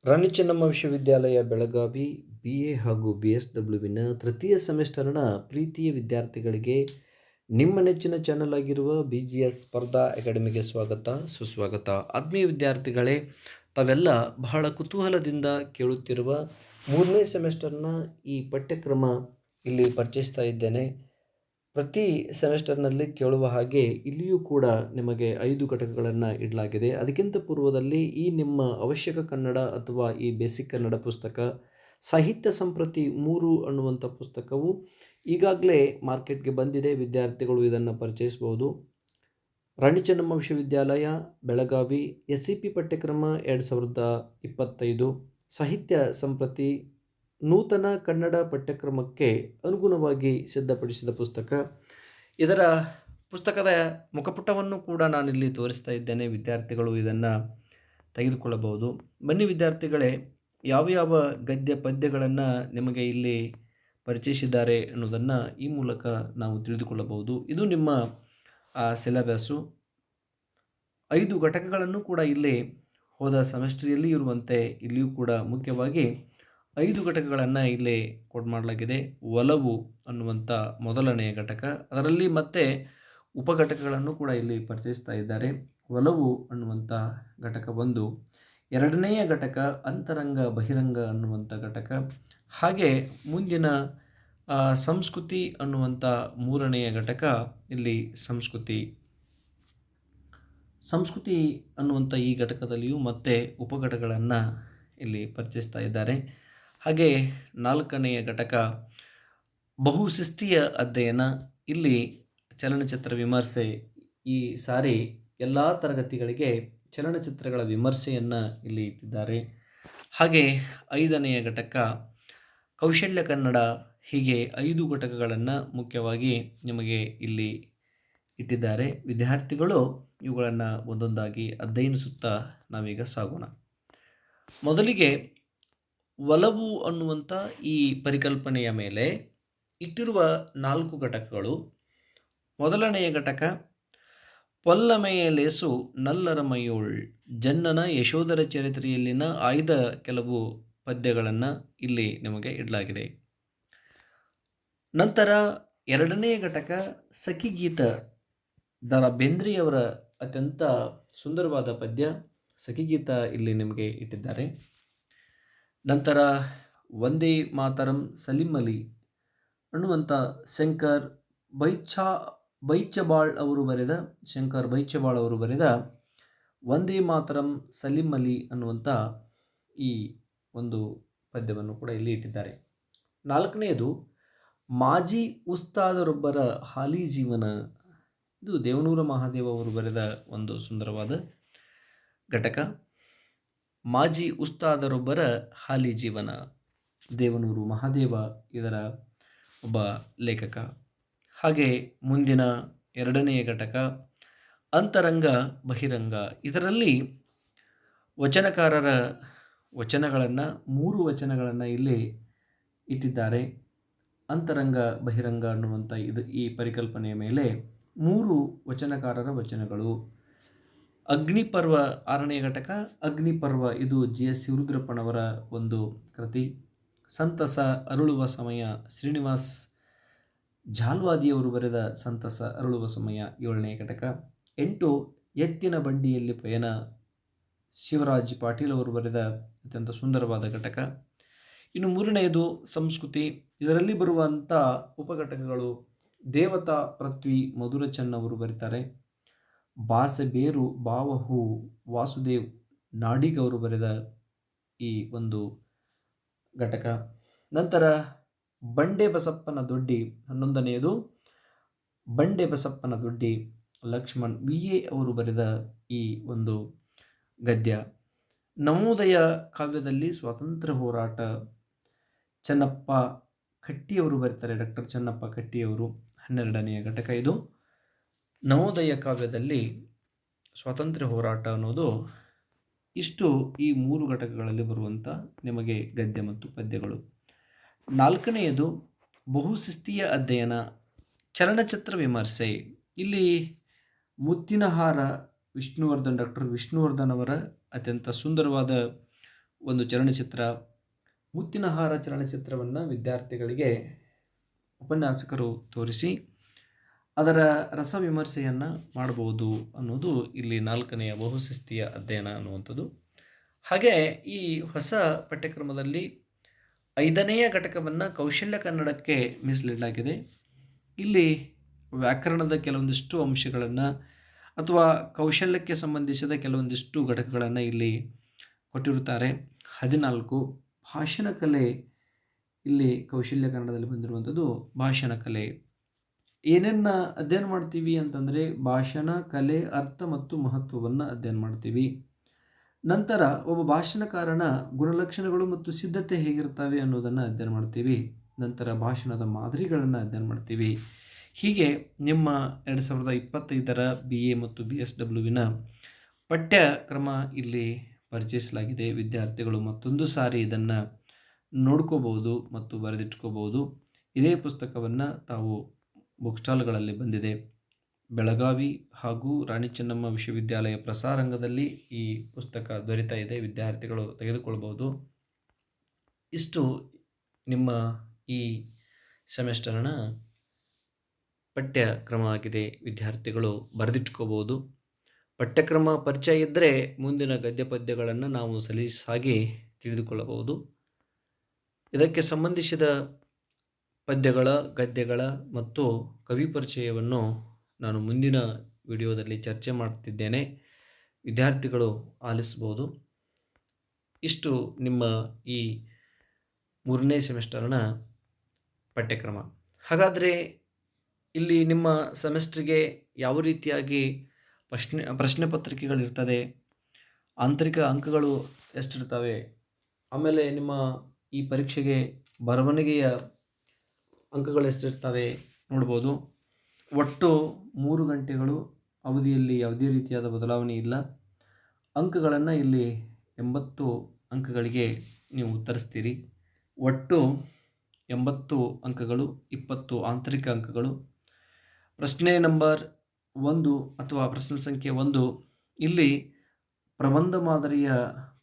ರಾಣಿ ಚೆನ್ನಮ್ಮ ವಿಶ್ವವಿದ್ಯಾಲಯ ಬೆಳಗಾವಿ BA ಹಾಗೂ BSWವಿನ ತೃತೀಯ ಸೆಮಿಸ್ಟರ್ನ ಪ್ರೀತಿಯ ವಿದ್ಯಾರ್ಥಿಗಳಿಗೆ ನಿಮ್ಮ ನೆಚ್ಚಿನ ಚಾನೆಲ್ ಆಗಿರುವ BGS ಸ್ಪರ್ಧಾ ಅಕಾಡೆಮಿಗೆ ಸ್ವಾಗತ ಸುಸ್ವಾಗತ. ಆತ್ಮೀಯ ವಿದ್ಯಾರ್ಥಿಗಳೇ, ತಾವೆಲ್ಲ ಬಹಳ ಕುತೂಹಲದಿಂದ ಕೇಳುತ್ತಿರುವ 3ನೇ ಸೆಮಿಸ್ಟರ್ನ ಈ ಪಠ್ಯಕ್ರಮ ಇಲ್ಲಿ ಪರಿಚಯಿಸ್ತಾ ಇದ್ದೇನೆ. ಪ್ರತಿ ಸೆಮಿಸ್ಟರ್ನಲ್ಲಿ ಕೇಳುವ ಹಾಗೆ ಇಲ್ಲಿಯೂ ಕೂಡ ನಿಮಗೆ 5 ಘಟಕಗಳನ್ನು ಇಡಲಾಗಿದೆ. ಅದಕ್ಕಿಂತ ಪೂರ್ವದಲ್ಲಿ ಈ ನಿಮ್ಮ ಅವಶ್ಯಕ ಕನ್ನಡ ಅಥವಾ ಈ ಬೇಸಿಕ್ ಕನ್ನಡ ಪುಸ್ತಕ ಸಾಹಿತ್ಯ ಸಂಪ್ರತಿ 3 ಅನ್ನುವಂಥ ಪುಸ್ತಕವು ಈಗಾಗಲೇ ಮಾರ್ಕೆಟ್ಗೆ ಬಂದಿದೆ. ವಿದ್ಯಾರ್ಥಿಗಳು ಇದನ್ನು ಪರಿಚಯಿಸಬಹುದು. ರಾಣಿ ಚೆನ್ನಮ್ಮ ವಿಶ್ವವಿದ್ಯಾಲಯ ಬೆಳಗಾವಿ SCP ಪಠ್ಯಕ್ರಮ 2025 ಸಾಹಿತ್ಯ ಸಂಪ್ರತಿ ನೂತನ ಕನ್ನಡ ಪಠ್ಯಕ್ರಮಕ್ಕೆ ಅನುಗುಣವಾಗಿ ಸಿದ್ಧಪಡಿಸಿದ ಪುಸ್ತಕ. ಇದರ ಪುಸ್ತಕದ ಮುಖಪುಟವನ್ನು ಕೂಡ ನಾನಿಲ್ಲಿ ತೋರಿಸ್ತಾ ಇದ್ದೇನೆ. ವಿದ್ಯಾರ್ಥಿಗಳು ಇದನ್ನು ತೆಗೆದುಕೊಳ್ಳಬಹುದು. ಬನ್ನಿ ವಿದ್ಯಾರ್ಥಿಗಳೇ, ಯಾವ ಗದ್ಯ ಪದ್ಯಗಳನ್ನು ನಿಮಗೆ ಇಲ್ಲಿ ಪರಿಚಯಿಸಿದ್ದಾರೆ ಅನ್ನೋದನ್ನು ಈ ಮೂಲಕ ನಾವು ತಿಳಿದುಕೊಳ್ಳಬಹುದು. ಇದು ನಿಮ್ಮ ಸಿಲೆಬಸ್ಸು. 5 ಘಟಕಗಳನ್ನು ಕೂಡ ಇಲ್ಲಿ ಹೋದ ಸೆಮಿಸ್ಟರಿಯಲ್ಲಿ ಇರುವಂತೆ ಇಲ್ಲಿಯೂ ಕೂಡ ಮುಖ್ಯವಾಗಿ 5 ಘಟಕಗಳನ್ನು ಇಲ್ಲಿ ಕೋಡ್ ಮಾಡಲಾಗಿದೆ. ಒಲವು ಅನ್ನುವಂಥ ಮೊದಲನೆಯ ಘಟಕ, ಅದರಲ್ಲಿ ಮತ್ತೆ ಉಪಘಟಕಗಳನ್ನು ಕೂಡ ಇಲ್ಲಿ ಪರಿಚಯಿಸ್ತಾ ಇದ್ದಾರೆ. ಒಲವು ಅನ್ನುವಂಥ ಘಟಕ 1. ಎರಡನೆಯ ಘಟಕ ಅಂತರಂಗ ಬಹಿರಂಗ ಅನ್ನುವಂಥ ಘಟಕ. ಹಾಗೆ ಮುಂದಿನ ಸಂಸ್ಕೃತಿ ಅನ್ನುವಂಥ 3ನೆಯ ಘಟಕ. ಇಲ್ಲಿ ಸಂಸ್ಕೃತಿ ಅನ್ನುವಂಥ ಈ ಘಟಕದಲ್ಲಿಯೂ ಮತ್ತೆ ಉಪಘಟಕಗಳನ್ನು ಇಲ್ಲಿ ಪರಿಚಯಿಸ್ತಾ ಇದ್ದಾರೆ. ಹಾಗೆ 4ನೆಯ ಘಟಕ ಬಹುಶಿಸ್ತೀಯ ಅಧ್ಯಯನ. ಇಲ್ಲಿ ಚಲನಚಿತ್ರ ವಿಮರ್ಶೆ. ಈ ಸಾರಿ ಎಲ್ಲ ತರಗತಿಗಳಿಗೆ ಚಲನಚಿತ್ರಗಳ ವಿಮರ್ಶೆಯನ್ನು ಇಲ್ಲಿ ಇಟ್ಟಿದ್ದಾರೆ. ಹಾಗೆ 5ನೆಯ ಘಟಕ ಕೌಶಲ್ಯ ಕನ್ನಡ. ಹೀಗೆ 5 ಘಟಕಗಳನ್ನು ಮುಖ್ಯವಾಗಿ ನಿಮಗೆ ಇಲ್ಲಿ ಇಟ್ಟಿದ್ದಾರೆ. ವಿದ್ಯಾರ್ಥಿಗಳು ಇವುಗಳನ್ನು ಒಂದೊಂದಾಗಿ ಅಧ್ಯಯನಿಸುತ್ತಾ ನಾವೀಗ ಸಾಗೋಣ. ಮೊದಲಿಗೆ ಒಲವು ಅನ್ನುವಂಥ ಈ ಪರಿಕಲ್ಪನೆಯ ಮೇಲೆ ಇಟ್ಟಿರುವ 4 ಘಟಕಗಳು. ಮೊದಲನೆಯ ಘಟಕ ಪೊಲ್ಲಮೆಯ ಲೇಸು ನಲ್ಲರ ಮೈಯೋಳ್ ಜನ್ನನ ಯಶೋಧರ ಚರಿತ್ರೆಯಲ್ಲಿನ ಆಯ್ದ ಕೆಲವು ಪದ್ಯಗಳನ್ನು ಇಲ್ಲಿ ನಿಮಗೆ ಇಡಲಾಗಿದೆ. ನಂತರ 2ನೇ ಘಟಕ ಸಖಿಗೀತ. ದ.ರಾ. ಬೇಂದ್ರೆಯವರ ಅತ್ಯಂತ ಸುಂದರವಾದ ಪದ್ಯ ಸಖಿಗೀತ ಇಲ್ಲಿ ನಿಮಗೆ ಇಟ್ಟಿದ್ದಾರೆ. ನಂತರ ವಂದೇ ಮಾತರಂ ಸಲೀಂ ಅಲಿ ಅನ್ನುವಂಥ ಶಂಕರ್ ಬೈಚಬಾಳ್ ಅವರು ಬರೆದ ವಂದೇ ಮಾತರಂ ಸಲೀಂ ಅಲಿ ಅನ್ನುವಂಥ ಈ ಒಂದು ಪದ್ಯವನ್ನು ಕೂಡ ಇಲ್ಲಿ ಇಟ್ಟಿದ್ದಾರೆ. 4ನೇದು ಮಾಜಿ ಉಸ್ತಾದರೊಬ್ಬರ ಹಾಲಿ ಜೀವನ. ಇದು ದೇವನೂರ ಮಹಾದೇವ ಅವರು ಬರೆದ ಒಂದು ಸುಂದರವಾದ ಘಟಕ. ಮಾಜಿ ಉಸ್ತಾದರೊಬ್ಬರ ಹಾಲಿ ಜೀವನ. ದೇವನೂರು ಮಹಾದೇವ ಇದರ ಒಬ್ಬ ಲೇಖಕ. ಹಾಗೆ ಮುಂದಿನ 2ನೆಯ ಘಟಕ ಅಂತರಂಗ ಬಹಿರಂಗ. ಇದರಲ್ಲಿ ವಚನಕಾರರ ವಚನಗಳನ್ನು 3 ವಚನಗಳನ್ನು ಇಲ್ಲಿ ಇಟ್ಟಿದ್ದಾರೆ. ಅಂತರಂಗ ಬಹಿರಂಗ ಅನ್ನುವಂಥ ಈ ಪರಿಕಲ್ಪನೆಯ ಮೇಲೆ 3 ವಚನಕಾರರ ವಚನಗಳು. ಅಗ್ನಿಪರ್ವ 6ನೇ ಘಟಕ ಅಗ್ನಿಪರ್ವ. ಇದು GS ಶಿವರುದ್ರಪ್ಪನವರ ಒಂದು ಕೃತಿ. ಸಂತಸ ಅರಳುವ ಸಮಯ ಶ್ರೀನಿವಾಸ್ ಜಾಲ್ವಾದಿಯವರು ಬರೆದ ಸಂತಸ ಅರಳುವ ಸಮಯ 7ನೇ ಘಟಕ. 8 ಎತ್ತಿನ ಬಂಡಿಯಲ್ಲಿ ಪಯಣ ಶಿವರಾಜ್ ಪಾಟೀಲ್ ಅವರು ಬರೆದ ಅತ್ಯಂತ ಸುಂದರವಾದ ಘಟಕ. ಇನ್ನು 3ನೇದು ಸಂಸ್ಕೃತಿ. ಇದರಲ್ಲಿ ಬರುವಂಥ ಉಪಘಟಕಗಳು ದೇವತಾ ಪೃಥ್ವಿ ಮಧುರಚನ್ ಅವರು ಬರೀತಾರೆ. ಬಾಸಬೇರು ಬಾವಹು ವಾಸುದೇವ್ ನಾಡಿಗ್ ಅವರು ಬರೆದ ಈ ಒಂದು ಘಟಕ. ನಂತರ ಬಂಡೆ ಬಸಪ್ಪನ ದೊಡ್ಡಿ 11ನೇದು ಬಂಡೆ ಬಸಪ್ಪನ ದೊಡ್ಡಿ ಲಕ್ಷ್ಮಣ್ VA ಅವರು ಬರೆದ ಈ ಒಂದು ಗದ್ಯ. ನವೋದಯ ಕಾವ್ಯದಲ್ಲಿ ಸ್ವಾತಂತ್ರ್ಯ ಹೋರಾಟ ಚನ್ನಪ್ಪ ಕಟ್ಟಿಯವರು ಬರೀತಾರೆ. ಡಾಕ್ಟರ್ ಚನ್ನಪ್ಪ ಕಟ್ಟಿಯವರು 12ನೆಯ ಘಟಕ. ಇದು ನವೋದಯ ಕಾವ್ಯದಲ್ಲಿ ಸ್ವಾತಂತ್ರ್ಯ ಹೋರಾಟ ಅನ್ನೋದು. ಇಷ್ಟು ಈ 3 ಘಟಕಗಳಲ್ಲಿ ಬರುವಂಥ ನಿಮಗೆ ಗದ್ಯ ಮತ್ತು ಪದ್ಯಗಳು. 4ನೇದು ಬಹುಶಿಸ್ತೀಯ ಅಧ್ಯಯನ ಚಲನಚಿತ್ರ ವಿಮರ್ಶೆ. ಇಲ್ಲಿ ಮುತ್ತಿನಹಾರ ಡಾಕ್ಟರ್ ವಿಷ್ಣುವರ್ಧನ್ ಅವರ ಅತ್ಯಂತ ಸುಂದರವಾದ ಒಂದು ಚಲನಚಿತ್ರ ಮುತ್ತಿನ ಹಾರ ಚಲನಚಿತ್ರವನ್ನು ವಿದ್ಯಾರ್ಥಿಗಳಿಗೆ ಉಪನ್ಯಾಸಕರು ತೋರಿಸಿ ಅದರ ರಸವಿಮರ್ಶೆಯನ್ನು ಮಾಡಬಹುದು ಅನ್ನೋದು ಇಲ್ಲಿ 4ನೆಯ ಬಹುಶಿಸ್ತೀಯ ಅಧ್ಯಯನ ಅನ್ನುವಂಥದ್ದು. ಹಾಗೆ ಈ ಹೊಸ ಪಠ್ಯಕ್ರಮದಲ್ಲಿ 5ನೆಯ ಘಟಕವನ್ನು ಕೌಶಲ್ಯ ಕನ್ನಡಕ್ಕೆ ಮೀಸಲಿಡಲಾಗಿದೆ. ಇಲ್ಲಿ ವ್ಯಾಕರಣದ ಕೆಲವೊಂದಿಷ್ಟು ಅಂಶಗಳನ್ನು ಅಥವಾ ಕೌಶಲ್ಯಕ್ಕೆ ಸಂಬಂಧಿಸಿದ ಕೆಲವೊಂದಿಷ್ಟು ಘಟಕಗಳನ್ನು ಇಲ್ಲಿ ಕೊಟ್ಟಿರುತ್ತಾರೆ. 14 ಭಾಷಣ ಕಲೆ, ಇಲ್ಲಿ ಕೌಶಲ್ಯ ಕನ್ನಡದಲ್ಲಿ ಬಂದಿರುವಂಥದ್ದು ಭಾಷಣ ಕಲೆ. ಏನೇನ ಅಧ್ಯಯನ ಮಾಡ್ತೀವಿ ಅಂತಂದರೆ ಭಾಷಣ ಕಲೆ ಅರ್ಥ ಮತ್ತು ಮಹತ್ವವನ್ನು ಅಧ್ಯಯನ ಮಾಡ್ತೀವಿ. ನಂತರ ಒಬ್ಬ ಭಾಷಣಕಾರನ ಗುಣಲಕ್ಷಣಗಳು ಮತ್ತು ಸಿದ್ಧತೆ ಹೇಗಿರ್ತವೆ ಅನ್ನೋದನ್ನು ಅಧ್ಯಯನ ಮಾಡ್ತೀವಿ. ನಂತರ ಭಾಷಣದ ಮಾದರಿಗಳನ್ನು ಅಧ್ಯಯನ ಮಾಡ್ತೀವಿ. ಹೀಗೆ ನಿಮ್ಮ 2025ರ BA ಮತ್ತು BSWವಿನ ಪಠ್ಯಕ್ರಮ ಇಲ್ಲಿ ಪರಿಚಯಿಸಲಾಗಿದೆ. ವಿದ್ಯಾರ್ಥಿಗಳು ಮತ್ತೊಂದು ಸಾರಿ ಇದನ್ನು ನೋಡ್ಕೋಬಹುದು ಮತ್ತು ಬರೆದಿಟ್ಕೋಬಹುದು. ಇದೇ ಪುಸ್ತಕವನ್ನು ತಾವು ಬುಕ್ ಸ್ಟಾಲ್ಗಳಲ್ಲಿ ಬಂದಿದೆ. ಬೆಳಗಾವಿ ಹಾಗೂ ರಾಣಿ ಚೆನ್ನಮ್ಮ ವಿಶ್ವವಿದ್ಯಾಲಯ ಪ್ರಸಾರಾಂಗದಲ್ಲಿ ಈ ಪುಸ್ತಕ ದೊರೀತಾ ಇದೆ. ವಿದ್ಯಾರ್ಥಿಗಳು ತೆಗೆದುಕೊಳ್ಬೋದು. ಇಷ್ಟು ನಿಮ್ಮ ಈ ಸೆಮೆಸ್ಟರ್ನ ಪಠ್ಯಕ್ರಮ ಆಗಿದೆ. ವಿದ್ಯಾರ್ಥಿಗಳು ಬರೆದಿಟ್ಕೋಬೋದು. ಪಠ್ಯಕ್ರಮ ಪರಿಚಯ ಇದ್ದರೆ ಮುಂದಿನ ಗದ್ಯ ಪದ್ಯಗಳನ್ನು ನಾವು ಸಲೀಸಾಗಿ ತಿಳಿದುಕೊಳ್ಳಬಹುದು. ಇದಕ್ಕೆ ಸಂಬಂಧಿಸಿದ ಪದ್ಯಗಳ ಗದ್ಯಗಳ ಮತ್ತು ಕವಿ ಪರಿಚಯವನ್ನು ನಾನು ಮುಂದಿನ ವಿಡಿಯೋದಲ್ಲಿ ಚರ್ಚೆ ಮಾಡ್ತಿದ್ದೇನೆ. ವಿದ್ಯಾರ್ಥಿಗಳು ಆಲಿಸ್ಬೋದು. ಇಷ್ಟು ನಿಮ್ಮ ಈ 3ನೇ ಸೆಮಿಸ್ಟರ್ನ ಪಠ್ಯಕ್ರಮ. ಹಾಗಾದರೆ ಇಲ್ಲಿ ನಿಮ್ಮ ಸೆಮಿಸ್ಟ್ರಿಗೆ ಯಾವ ರೀತಿಯಾಗಿ ಪ್ರಶ್ನೆ ಪತ್ರಿಕೆಗಳಿರ್ತದೆ, ಆಂತರಿಕ ಅಂಕಗಳು ಎಷ್ಟಿರ್ತವೆ, ಆಮೇಲೆ ನಿಮ್ಮ ಈ ಪರೀಕ್ಷೆಗೆ ಬರವಣಿಗೆಯ ಅಂಕಗಳು ಎಷ್ಟಿರ್ತವೆ ನೋಡ್ಬೋದು. ಒಟ್ಟು 3 ಗಂಟೆಗಳು ಅವಧಿಯಲ್ಲಿ ಯಾವುದೇ ರೀತಿಯಾದ ಬದಲಾವಣೆ ಇಲ್ಲ. ಅಂಕಗಳನ್ನು ಇಲ್ಲಿ 80 ಅಂಕಗಳಿಗೆ ನೀವು ಉತ್ತರಿಸ್ತೀರಿ. ಒಟ್ಟು 80 ಅಂಕಗಳು, 20 ಆಂತರಿಕ ಅಂಕಗಳು. ಪ್ರಶ್ನೆ ನಂಬರ್ 1 ಅಥವಾ ಪ್ರಶ್ನೆ ಸಂಖ್ಯೆ 1 ಇಲ್ಲಿ ಪ್ರಬಂಧ ಮಾದರಿಯ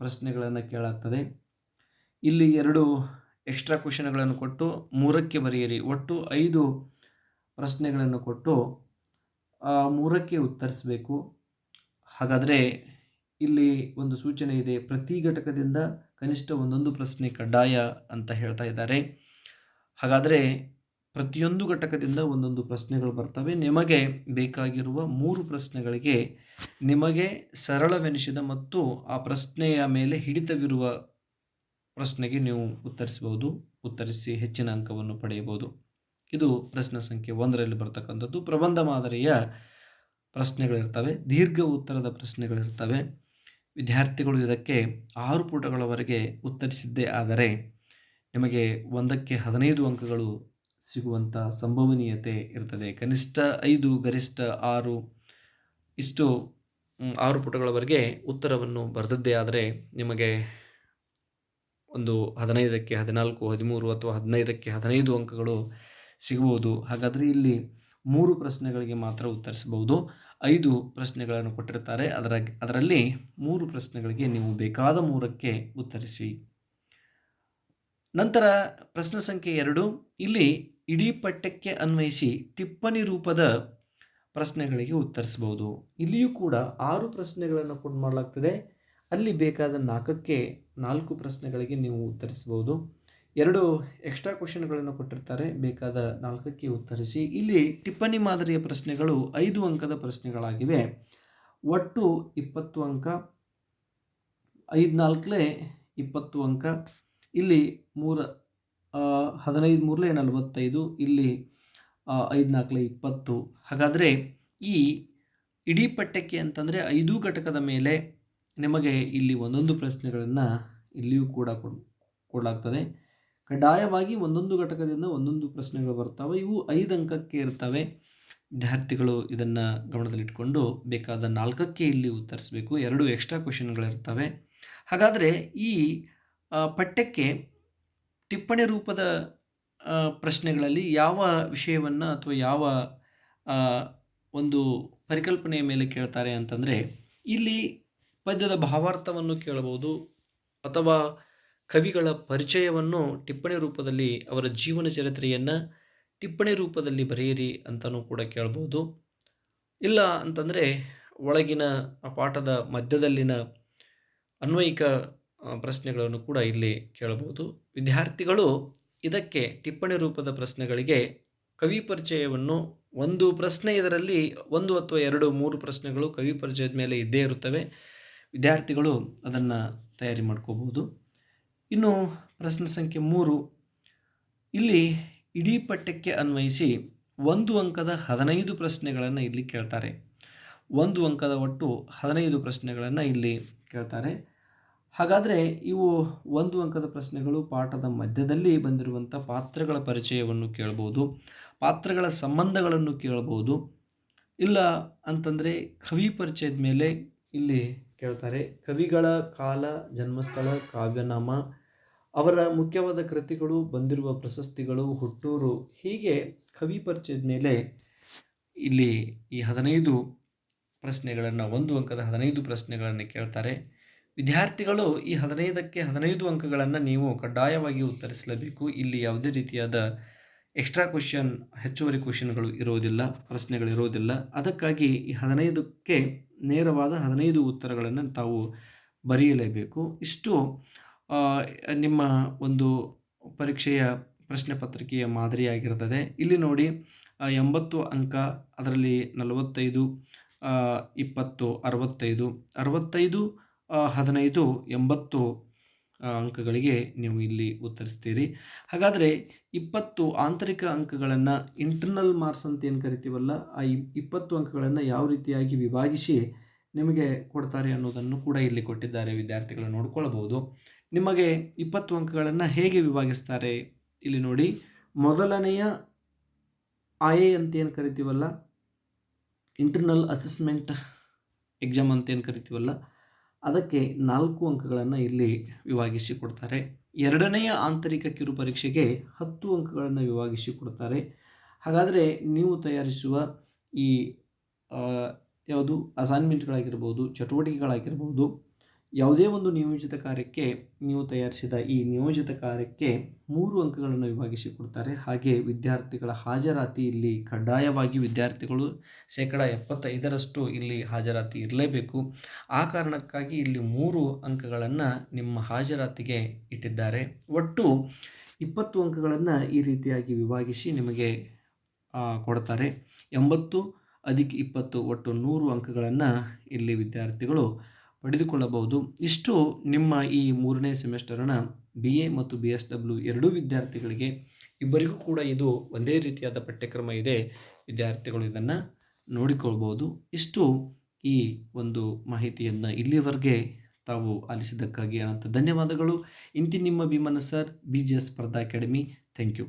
ಪ್ರಶ್ನೆಗಳನ್ನು ಕೇಳಾಗ್ತದೆ. ಇಲ್ಲಿ 2 ಎಕ್ಸ್ಟ್ರಾ ಕ್ವೆಶ್ಚನ್ಗಳನ್ನು ಕೊಟ್ಟು 3ಕ್ಕೆ ಬರೆಯಿರಿ. ಒಟ್ಟು 5 ಪ್ರಶ್ನೆಗಳನ್ನು ಕೊಟ್ಟು 3ಕ್ಕೆ ಉತ್ತರಿಸಬೇಕು. ಹಾಗಾದರೆ ಇಲ್ಲಿ ಒಂದು ಸೂಚನೆ ಇದೆ, ಪ್ರತಿ ಘಟಕದಿಂದ ಕನಿಷ್ಠ ಒಂದೊಂದು ಪ್ರಶ್ನೆ ಕಡ್ಡಾಯ ಅಂತ ಹೇಳ್ತಾ ಇದ್ದಾರೆ. ಹಾಗಾದರೆ ಪ್ರತಿಯೊಂದು ಘಟಕದಿಂದ ಒಂದೊಂದು ಪ್ರಶ್ನೆಗಳು ಬರ್ತವೆ. ನಿಮಗೆ ಬೇಕಾಗಿರುವ 3 ಪ್ರಶ್ನೆಗಳಿಗೆ ನಿಮಗೆ ಸರಳವೆನಿಸಿದ ಮತ್ತು ಆ ಪ್ರಶ್ನೆಯ ಮೇಲೆ ಹಿಡಿತವಿರುವ ಪ್ರಶ್ನೆಗೆ ನೀವು ಉತ್ತರಿಸಬಹುದು. ಉತ್ತರಿಸಿ ಹೆಚ್ಚಿನ ಅಂಕವನ್ನು ಪಡೆಯಬಹುದು. ಇದು ಪ್ರಶ್ನೆ ಸಂಖ್ಯೆ 1ರಲ್ಲಿ ಬರ್ತಕ್ಕಂಥದ್ದು. ಪ್ರಬಂಧ ಮಾದರಿಯ ಪ್ರಶ್ನೆಗಳಿರ್ತವೆ, ದೀರ್ಘ ಉತ್ತರದ ಪ್ರಶ್ನೆಗಳಿರ್ತವೆ. ವಿದ್ಯಾರ್ಥಿಗಳು ಇದಕ್ಕೆ 6 ಪುಟಗಳವರೆಗೆ ಉತ್ತರಿಸಿದ್ದೇ ಆದರೆ ನಿಮಗೆ 1ಕ್ಕೆ 15 ಅಂಕಗಳು ಸಿಗುವಂಥ ಸಂಭವನೀಯತೆ ಇರ್ತದೆ. ಕನಿಷ್ಠ 5 ಗರಿಷ್ಠ 6 ಇಷ್ಟು 6 ಪುಟಗಳವರೆಗೆ ಉತ್ತರವನ್ನು ಬರೆದದ್ದೇ ಆದರೆ ನಿಮಗೆ ಒಂದು 15ಕ್ಕೆ 14, 13 ಅಥವಾ 15ಕ್ಕೆ 15 ಅಂಕಗಳು ಸಿಗಬಹುದು. ಹಾಗಾದರೆ ಇಲ್ಲಿ 3 ಪ್ರಶ್ನೆಗಳಿಗೆ ಮಾತ್ರ ಉತ್ತರಿಸಬಹುದು. 5 ಪ್ರಶ್ನೆಗಳನ್ನು ಕೊಟ್ಟಿರ್ತಾರೆ. ಅದರಲ್ಲಿ 3 ಪ್ರಶ್ನೆಗಳಿಗೆ ನೀವು ಬೇಕಾದ 3ಕ್ಕೆ ಉತ್ತರಿಸಿ. ನಂತರ ಪ್ರಶ್ನೆ ಸಂಖ್ಯೆ 2 ಇಲ್ಲಿ ಇಡೀ ಪಠ್ಯಕ್ಕೆ ಅನ್ವಯಿಸಿ ಟಿಪ್ಪಣಿ ರೂಪದ ಪ್ರಶ್ನೆಗಳಿಗೆ ಉತ್ತರಿಸಬಹುದು. ಇಲ್ಲಿಯೂ ಕೂಡ 6 ಪ್ರಶ್ನೆಗಳನ್ನು ಕೊಟ್ಟು ಮಾಡಲಾಗ್ತದೆ. ಅಲ್ಲಿ ಬೇಕಾದ 4ಕ್ಕೆ 4 ಪ್ರಶ್ನೆಗಳಿಗೆ ನೀವು ಉತ್ತರಿಸಬಹುದು. 2 ಎಕ್ಸ್ಟ್ರಾ ಕ್ವೆಶ್ಚನ್ಗಳನ್ನು ಕೊಟ್ಟಿರ್ತಾರೆ. ಬೇಕಾದ 4ಕ್ಕೆ ಉತ್ತರಿಸಿ. ಇಲ್ಲಿ ಟಿಪ್ಪಣಿ ಮಾದರಿಯ ಪ್ರಶ್ನೆಗಳು 5 ಅಂಕದ ಪ್ರಶ್ನೆಗಳಾಗಿವೆ. ಒಟ್ಟು 20 ಅಂಕ. 5 4 20 ಅಂಕ. ಇಲ್ಲಿ 15 3 45. ಇಲ್ಲಿ 5 4 20. ಹಾಗಾದರೆ ಈ ಇಡೀ ಪಠ್ಯಕ್ಕೆ ಅಂತಂದರೆ 5 ಘಟಕದ ಮೇಲೆ ನಿಮಗೆ ಇಲ್ಲಿ ಒಂದೊಂದು ಪ್ರಶ್ನೆಗಳನ್ನು ಇಲ್ಲಿಯೂ ಕೂಡ ಕೊಡಲಾಗ್ತದೆ. ಕಡ್ಡಾಯವಾಗಿ ಒಂದೊಂದು ಘಟಕದಿಂದ ಒಂದೊಂದು ಪ್ರಶ್ನೆಗಳು ಬರ್ತವೆ. ಇವು 5 ಅಂಕಕ್ಕೆ ಇರ್ತವೆ. ವಿದ್ಯಾರ್ಥಿಗಳು ಇದನ್ನು ಗಮನದಲ್ಲಿಟ್ಕೊಂಡು ಬೇಕಾದ 4ಕ್ಕೆ ಇಲ್ಲಿ ಉತ್ತರಿಸಬೇಕು. 2 ಎಕ್ಸ್ಟ್ರಾ ಕ್ವೆಶ್ಚನ್ಗಳಿರ್ತವೆ. ಹಾಗಾದರೆ ಈ ಪಠ್ಯಕ್ಕೆ ಟಿಪ್ಪಣಿ ರೂಪದ ಪ್ರಶ್ನೆಗಳಲ್ಲಿ ಯಾವ ವಿಷಯವನ್ನು ಅಥವಾ ಯಾವ ಒಂದು ಪರಿಕಲ್ಪನೆಯ ಮೇಲೆ ಕೇಳ್ತಾರೆ ಅಂತಂದರೆ ಇಲ್ಲಿ ಪದ್ಯದ ಭಾವಾರ್ಥವನ್ನು ಕೇಳಬಹುದು, ಅಥವಾ ಕವಿಗಳ ಪರಿಚಯವನ್ನು ಟಿಪ್ಪಣಿ ರೂಪದಲ್ಲಿ ಅವರ ಜೀವನ ಚರಿತ್ರೆಯನ್ನು ಟಿಪ್ಪಣಿ ರೂಪದಲ್ಲಿ ಬರೆಯಿರಿ ಅಂತಲೂ ಕೂಡ ಕೇಳ್ಬೋದು. ಇಲ್ಲ ಅಂತಂದರೆ ಒಳಗಿನ ಆ ಪಾಠದ ಮಧ್ಯದಲ್ಲಿನ ಅನ್ವಯಿಕ ಪ್ರಶ್ನೆಗಳನ್ನು ಕೂಡ ಇಲ್ಲಿ ಕೇಳಬಹುದು. ವಿದ್ಯಾರ್ಥಿಗಳು ಇದಕ್ಕೆ ಟಿಪ್ಪಣಿ ರೂಪದ ಪ್ರಶ್ನೆಗಳಿಗೆ ಕವಿ ಪರಿಚಯವನ್ನು ಒಂದು ಪ್ರಶ್ನೆ ಇದರಲ್ಲಿ 1 ಅಥವಾ 2, 3 ಪ್ರಶ್ನೆಗಳು ಕವಿ ಪರಿಚಯದ ಮೇಲೆ ಇದ್ದೇ ಇರುತ್ತವೆ. ವಿದ್ಯಾರ್ಥಿಗಳು ಅದನ್ನು ತಯಾರಿ ಮಾಡ್ಕೋಬಹುದು. ಇನ್ನು ಪ್ರಶ್ನೆ ಸಂಖ್ಯೆ 3, ಇಲ್ಲಿ ಇಡೀ ಪಠ್ಯಕ್ಕೆ ಅನ್ವಯಿಸಿ 1 ಅಂಕದ 15 ಪ್ರಶ್ನೆಗಳನ್ನು ಇಲ್ಲಿ ಕೇಳ್ತಾರೆ. 1 ಅಂಕದ ಒಟ್ಟು 15 ಪ್ರಶ್ನೆಗಳನ್ನು ಇಲ್ಲಿ ಕೇಳ್ತಾರೆ. ಹಾಗಾದರೆ ಇವು 1 ಅಂಕದ ಪ್ರಶ್ನೆಗಳು ಪಾಠದ ಮಧ್ಯದಲ್ಲಿ ಬಂದಿರುವಂಥ ಪಾತ್ರಗಳ ಪರಿಚಯವನ್ನು ಕೇಳ್ಬೋದು, ಪಾತ್ರಗಳ ಸಂಬಂಧಗಳನ್ನು ಕೇಳ್ಬೋದು. ಇಲ್ಲ ಅಂತಂದರೆ ಕವಿ ಪರಿಚಯದ ಮೇಲೆ ಇಲ್ಲಿ ಕೇಳ್ತಾರೆ. ಕವಿಗಳ ಕಾಲ, ಜನ್ಮಸ್ಥಳ, ಕಾವ್ಯನಾಮ, ಅವರ ಮುಖ್ಯವಾದ ಕೃತಿಗಳು, ಬಂದಿರುವ ಪ್ರಶಸ್ತಿಗಳು, ಹುಟ್ಟೂರು, ಹೀಗೆ ಕವಿ ಪರಿಚಯದ ಮೇಲೆ ಇಲ್ಲಿ ಈ 15 ಪ್ರಶ್ನೆಗಳನ್ನು 1 ಅಂಕದ 15 ಪ್ರಶ್ನೆಗಳನ್ನು ಕೇಳ್ತಾರೆ. ವಿದ್ಯಾರ್ಥಿಗಳು ಈ 15ಕ್ಕೆ 15 ಅಂಕಗಳನ್ನು ನೀವು ಕಡ್ಡಾಯವಾಗಿ ಉತ್ತರಿಸಲೇಬೇಕು. ಇಲ್ಲಿ ಯಾವುದೇ ರೀತಿಯಾದ ಎಕ್ಸ್ಟ್ರಾ ಕ್ವಶನ್, ಹೆಚ್ಚುವರಿ ಕ್ವಶನ್ಗಳು ಇರೋದಿಲ್ಲ, ಪ್ರಶ್ನೆಗಳಿರೋದಿಲ್ಲ. ಅದಕ್ಕಾಗಿ ಈ 15ಕ್ಕೆ ನೇರವಾದ 15 ಉತ್ತರಗಳನ್ನು ತಾವು ಬರೆಯಲೇಬೇಕು. ಇಷ್ಟು ನಿಮ್ಮ ಒಂದು ಪರೀಕ್ಷೆಯ ಪ್ರಶ್ನೆ ಪತ್ರಿಕೆಯ ಮಾದರಿಯಾಗಿರ್ತದೆ. ಇಲ್ಲಿ ನೋಡಿ 80 ಅಂಕ, ಅದರಲ್ಲಿ 45, 20, 65, 65, 15, 80 ಅಂಕಗಳಿಗೆ ನೀವು ಇಲ್ಲಿ ಉತ್ತರಿಸ್ತೀರಿ. ಹಾಗಾದರೆ 20 ಆಂತರಿಕ ಅಂಕಗಳನ್ನು, ಇಂಟರ್ನಲ್ ಮಾರ್ಕ್ಸ್ ಅಂತ ಏನು ಕರಿತೀವಲ್ಲ, ಆ 20 ಅಂಕಗಳನ್ನು ಯಾವ ರೀತಿಯಾಗಿ ವಿಭಾಗಿಸಿ ನಿಮಗೆ ಕೊಡ್ತಾರೆ ಅನ್ನೋದನ್ನು ಕೂಡ ಇಲ್ಲಿ ಕೊಟ್ಟಿದ್ದಾರೆ. ವಿದ್ಯಾರ್ಥಿಗಳು ನೋಡ್ಕೊಳ್ಬೋದು. ನಿಮಗೆ 20 ಅಂಕಗಳನ್ನು ಹೇಗೆ ವಿಭಾಗಿಸ್ತಾರೆ ಇಲ್ಲಿ ನೋಡಿ. ಮೊದಲನೆಯ IA ಅಂತ ಏನು ಕರಿತೀವಲ್ಲ, ಇಂಟರ್ನಲ್ ಅಸೆಸ್ಮೆಂಟ್ ಎಕ್ಸಾಮ್ ಅಂತ ಏನು ಕರಿತೀವಲ್ಲ, ಅದಕ್ಕೆ 4 ಅಂಕಗಳನ್ನು ಇಲ್ಲಿ ವಿಭಾಗಿಸಿ ಕೊಡ್ತಾರೆ. ಎರಡನೆಯ ಆಂತರಿಕ ಕಿರು ಪರೀಕ್ಷೆಗೆ 10 ಅಂಕಗಳನ್ನು ವಿಭಾಗಿಸಿ ಕೊಡ್ತಾರೆ. ಹಾಗಾದರೆ ನೀವು ತಯಾರಿಸುವ ಈ ಯಾವುದು ಅಸೈನ್ಮೆಂಟ್ಗಳಾಗಿರ್ಬೋದು, ಚಟುವಟಿಕೆಗಳಾಗಿರ್ಬೋದು, ಯಾವುದೇ ಒಂದು ನಿಯೋಜಿತ ಕಾರ್ಯಕ್ಕೆ ನೀವು ತಯಾರಿಸಿದ ಈ ನಿಯೋಜಿತ ಕಾರ್ಯಕ್ಕೆ 3 ಅಂಕಗಳನ್ನು ವಿಭಾಗಿಸಿ ಕೊಡ್ತಾರೆ. ಹಾಗೆ ವಿದ್ಯಾರ್ಥಿಗಳ ಹಾಜರಾತಿ ಇಲ್ಲಿ ಕಡ್ಡಾಯವಾಗಿ ವಿದ್ಯಾರ್ಥಿಗಳು 75% ಇಲ್ಲಿ ಹಾಜರಾತಿ ಇರಲೇಬೇಕು. ಆ ಕಾರಣಕ್ಕಾಗಿ ಇಲ್ಲಿ 3 ಅಂಕಗಳನ್ನು ನಿಮ್ಮ ಹಾಜರಾತಿಗೆ ಇಟ್ಟಿದ್ದಾರೆ. ಒಟ್ಟು 20 ಅಂಕಗಳನ್ನು ಈ ರೀತಿಯಾಗಿ ವಿಭಾಗಿಸಿ ನಿಮಗೆ ಕೊಡ್ತಾರೆ. 80 + 20 ಒಟ್ಟು 100 ಅಂಕಗಳನ್ನು ಇಲ್ಲಿ ವಿದ್ಯಾರ್ಥಿಗಳು ಪಡೆದುಕೊಳ್ಳಬಹುದು. ಇಷ್ಟು ನಿಮ್ಮ ಈ 3ನೇ ಸೆಮಿಸ್ಟರ್ನ BA ಮತ್ತು BSW ಎರಡೂ ವಿದ್ಯಾರ್ಥಿಗಳಿಗೆ, ಇಬ್ಬರಿಗೂ ಕೂಡ ಇದು ಒಂದೇ ರೀತಿಯಾದ ಪಠ್ಯಕ್ರಮ ಇದೆ. ವಿದ್ಯಾರ್ಥಿಗಳು ಇದನ್ನು ನೋಡಿಕೊಳ್ಬೋದು. ಇಷ್ಟು ಈ ಒಂದು ಮಾಹಿತಿಯನ್ನು ಇಲ್ಲಿವರೆಗೆ ತಾವು ಆಲಿಸಿದ್ದಕ್ಕಾಗಿ ಅನಂತ ಧನ್ಯವಾದಗಳು. ಇಂತಿ ನಿಮ್ಮ ಭೀಮಣ್ಣ ಸರ್, BGS ಸ್ಪರ್ಧಾ ಅಕಾಡೆಮಿ. Thank you.